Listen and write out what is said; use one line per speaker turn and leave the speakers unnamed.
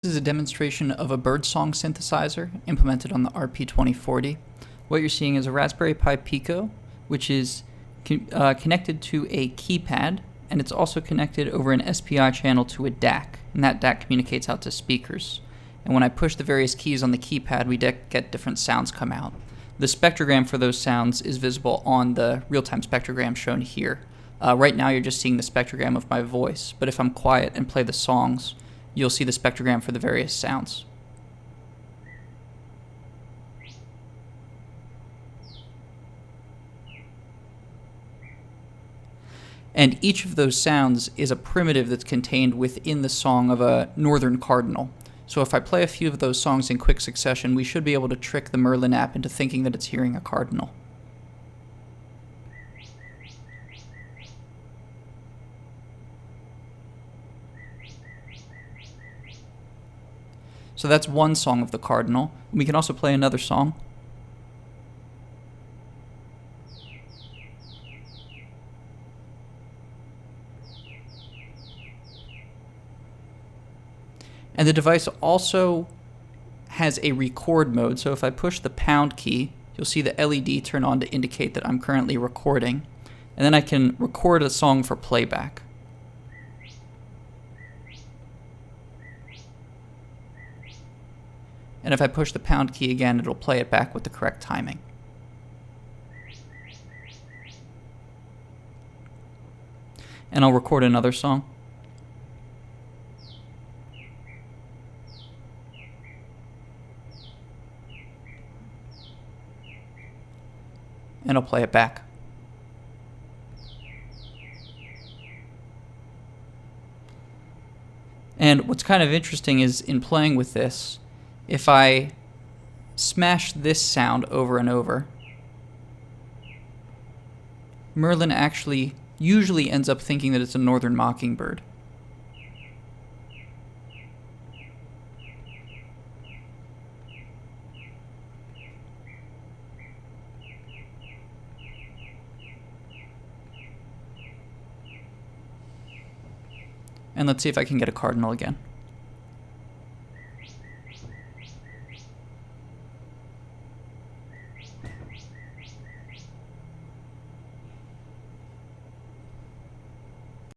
This is a demonstration of a birdsong synthesizer implemented on the RP2040. What you're seeing is a Raspberry Pi Pico, which is connected to a keypad, and it's also connected over an SPI channel to a DAC, and that DAC communicates out to speakers. And when I push the various keys on the keypad, we get different sounds come out. The spectrogram for those sounds is visible on the real-time spectrogram shown here. Right now you're just seeing the spectrogram of my voice, but if I'm quiet and play the songs, you'll see the spectrogram for the various sounds. And each of those sounds is a primitive that's contained within the song of a Northern Cardinal. So if I play a few of those songs in quick succession, we should be able to trick the Merlin app into thinking that it's hearing a cardinal. So that's one song of the cardinal. We can also play another song. And the device also has a record mode, so if I push the pound key, you'll see the LED turn on to indicate that I'm currently recording. And then I can record a song for playback. And if I push the pound key again, it'll play it back with the correct timing. And I'll record another song. And I'll play it back. And what's kind of interesting is in playing with this, if I smash this sound over and over, Merlin actually usually ends up thinking that it's a northern mockingbird. And let's see if I can get a cardinal again.